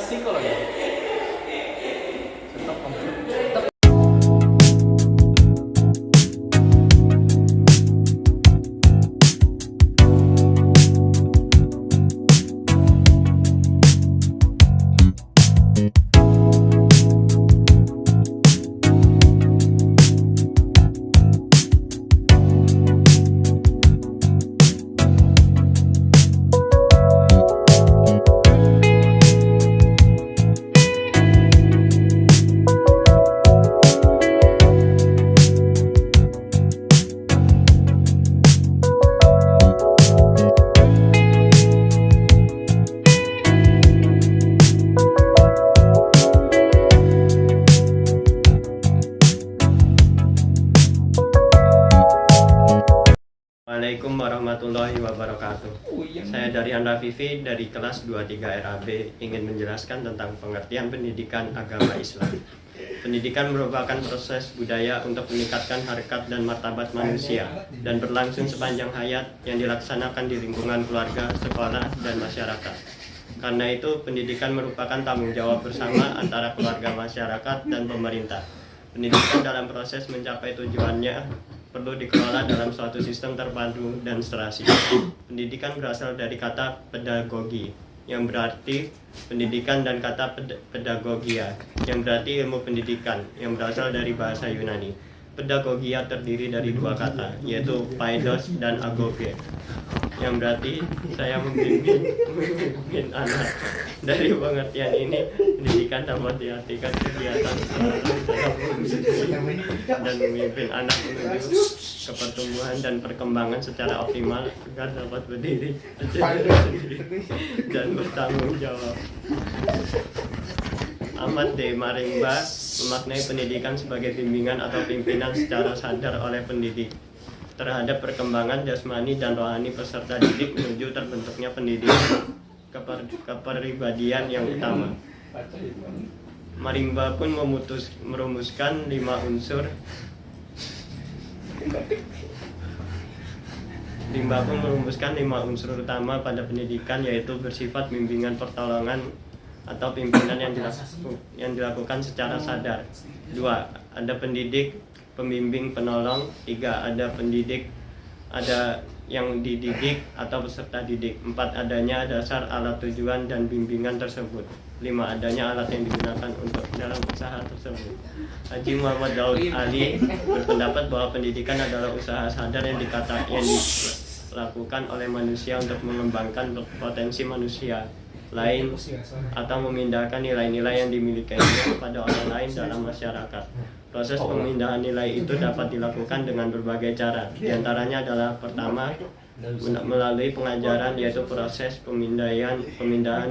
psikologi. Stop komputer. Assalamualaikum warahmatullahi wabarakatuh. Saya dari Anda Vivi dari kelas 23 RAB ingin menjelaskan tentang pengertian pendidikan agama Islam. Pendidikan merupakan proses budaya untuk meningkatkan harkat dan martabat manusia dan berlangsung sepanjang hayat yang dilaksanakan di lingkungan keluarga, sekolah, dan masyarakat. Karena itu, pendidikan merupakan tanggung jawab bersama antara keluarga, masyarakat, dan pemerintah. Pendidikan dalam proses mencapai tujuannya perlu dikelola dalam suatu sistem terpadu dan serasi. Pendidikan berasal dari kata pedagogi, yang berarti pendidikan, dan kata pedagogia, yang berarti ilmu pendidikan, yang berasal dari bahasa Yunani. Pedagogia terdiri dari dua kata, yaitu paidos dan agoge, yang berarti saya membimbing anak. Dari pengertian ini, pendidikan dapat diartikan kegiatan dan memimpin anak menuju ke pertumbuhan dan perkembangan secara optimal agar dapat berdiri dan bertanggung jawab. Ahmad D. Maringba memaknai pendidikan sebagai bimbingan atau pimpinan secara sadar oleh pendidik terhadap perkembangan jasmani dan rohani peserta didik menuju terbentuknya pendidikan kepribadian yang utama. Maringba pun merumuskan 5 unsur utama pada pendidikan, yaitu bersifat bimbingan pertolongan atau pimpinan yang dilakukan secara sadar. 2. Ada pendidik, pembimbing, penolong. 3. Ada pendidik, ada yang dididik atau peserta didik. 4. Adanya dasar, alat, tujuan, dan bimbingan tersebut. 5. Adanya alat yang digunakan untuk dalam usaha tersebut. Haji Muhammad Daud Ali berpendapat bahwa pendidikan adalah usaha sadar yang dilakukan oleh manusia untuk mengembangkan potensi manusia lain atau memindahkan nilai-nilai yang dimilikinya kepada orang lain dalam masyarakat. Proses pemindahan nilai itu dapat dilakukan dengan berbagai cara. Di antaranya adalah pertama, melalui pengajaran, yaitu proses pemindahan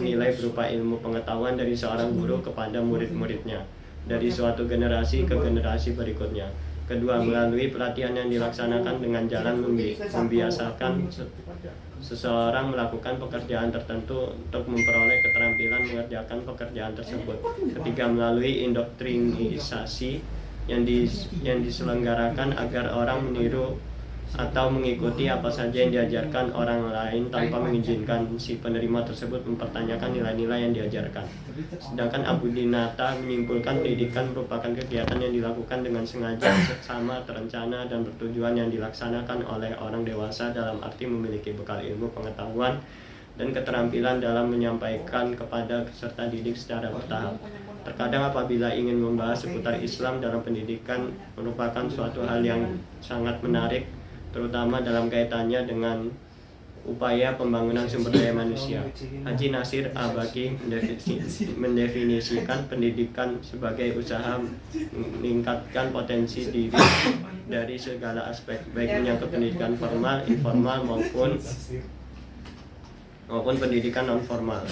nilai berupa ilmu pengetahuan dari seorang guru kepada murid-muridnya dari suatu generasi ke generasi berikutnya. Kedua, melalui pelatihan yang dilaksanakan dengan jalan membiasakan seseorang melakukan pekerjaan tertentu untuk memperoleh keterampilan mengerjakan pekerjaan tersebut. Ketiga, melalui indoktrinisasi yang diselenggarakan agar orang meniru atau mengikuti apa saja yang diajarkan orang lain tanpa mengizinkan si penerima tersebut mempertanyakan nilai-nilai yang diajarkan. Sedangkan Abu Dinata menyimpulkan pendidikan merupakan kegiatan yang dilakukan dengan sengaja, seksama, terencana, dan bertujuan yang dilaksanakan oleh orang dewasa dalam arti memiliki bekal ilmu, pengetahuan, dan keterampilan dalam menyampaikan kepada peserta didik secara bertahap. Terkadang apabila ingin membahas seputar Islam dalam pendidikan merupakan suatu hal yang sangat menarik, terutama dalam kaitannya dengan upaya pembangunan sumber daya manusia. Haji Nasir Abaki mendefinisikan pendidikan sebagai usaha meningkatkan potensi diri dari segala aspek, baik menyangkut pendidikan formal, informal, maupun pendidikan non formal.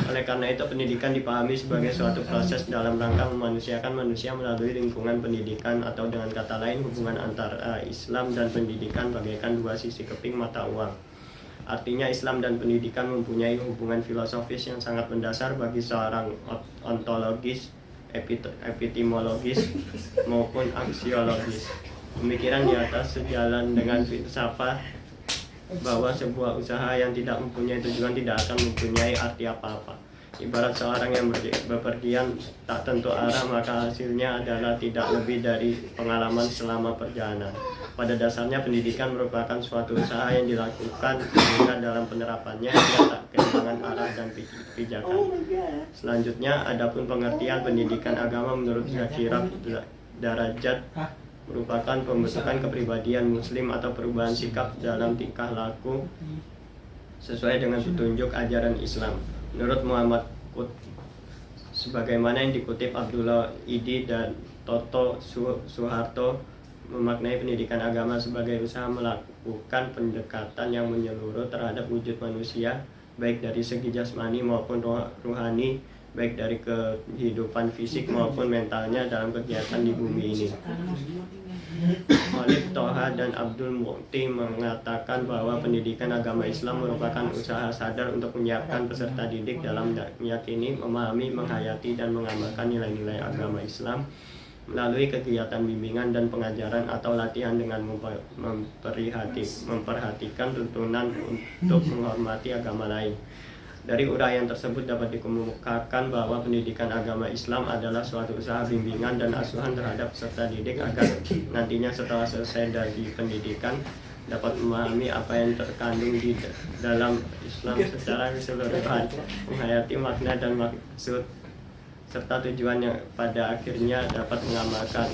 Oleh karena itu, pendidikan dipahami sebagai suatu proses dalam rangka memanusiakan manusia melalui lingkungan pendidikan, atau dengan kata lain, hubungan antara Islam dan pendidikan bagaikan dua sisi keping mata uang. Artinya, Islam dan pendidikan mempunyai hubungan filosofis yang sangat mendasar bagi seorang ontologis, epistemologis, maupun aksiologis. Pemikiran di atas sejalan dengan filsafat bahwa sebuah usaha yang tidak mempunyai tujuan tidak akan mempunyai arti apa-apa. Ibarat seorang yang bepergian tak tentu arah, maka hasilnya adalah tidak lebih dari pengalaman selama perjalanan. Pada dasarnya pendidikan merupakan suatu usaha yang dilakukan sehingga dalam penerapannya ia tak kehilangan arah dan pijakan. Selanjutnya, adapun pengertian pendidikan agama menurut Zakirab Darajat merupakan pembentukan kepribadian muslim atau perubahan sikap dalam tingkah laku sesuai dengan petunjuk ajaran Islam. Menurut Muhammad Qutb, sebagaimana yang dikutip Abdullah Idi dan Toto Suharto, memaknai pendidikan agama sebagai usaha melakukan pendekatan yang menyeluruh terhadap wujud manusia, baik dari segi jasmani maupun rohani, baik dari kehidupan fisik maupun mentalnya dalam kegiatan di bumi ini. Khalid Toha dan Abdul Mukti mengatakan bahwa pendidikan agama Islam merupakan usaha sadar untuk menyiapkan peserta didik dalam meyakini, memahami, menghayati, dan mengamalkan nilai-nilai agama Islam melalui kegiatan bimbingan dan pengajaran atau latihan dengan memperhatikan tuntunan untuk menghormati agama lain. Dari uraian tersebut dapat dikemukakan bahwa pendidikan agama Islam adalah suatu usaha bimbingan dan asuhan terhadap peserta didik agar nantinya setelah selesai dari pendidikan dapat memahami apa yang terkandung di dalam Islam secara keseluruhan, menghayati makna dan maksud serta tujuan yang pada akhirnya dapat mengamalkan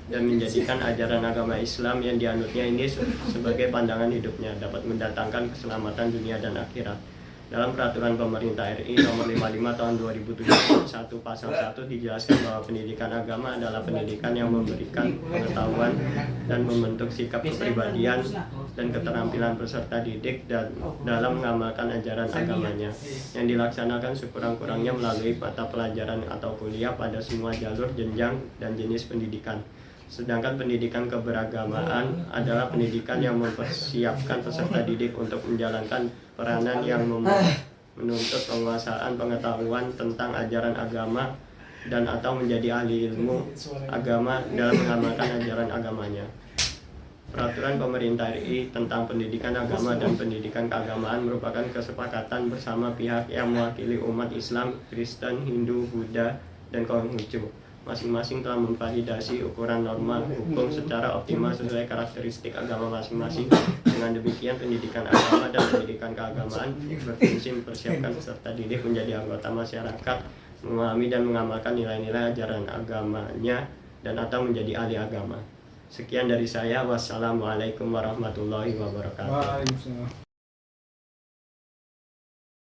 dan menjadikan ajaran agama Islam yang dianutnya ini sebagai pandangan hidupnya, dapat mendatangkan keselamatan dunia dan akhirat. Dalam peraturan pemerintah RI nomor 55 tahun 2071 pasal 1 dijelaskan bahwa pendidikan agama adalah pendidikan yang memberikan pengetahuan dan membentuk sikap kepribadian dan keterampilan peserta didik dan dalam mengamalkan ajaran agamanya, yang dilaksanakan sekurang-kurangnya melalui mata pelajaran atau kuliah pada semua jalur, jenjang, dan jenis pendidikan. Sedangkan pendidikan keberagamaan adalah pendidikan yang mempersiapkan peserta didik untuk menjalankan peranan yang menuntut penguasaan pengetahuan tentang ajaran agama dan atau menjadi ahli ilmu agama dalam mengamalkan ajaran agamanya. Peraturan pemerintah RI tentang pendidikan agama dan pendidikan keagamaan merupakan kesepakatan bersama pihak yang mewakili umat Islam, Kristen, Hindu, Buddha, dan Konghucu. Masing-masing telah memvalidasi ukuran norma hukum secara optimal sesuai karakteristik agama masing-masing. Dengan demikian, pendidikan agama dan pendidikan keagamaan berfungsi mempersiapkan peserta didik menjadi anggota masyarakat, memahami dan mengamalkan nilai-nilai ajaran agamanya, dan atau menjadi ahli agama. Sekian dari saya. Wassalamualaikum warahmatullahi wabarakatuh.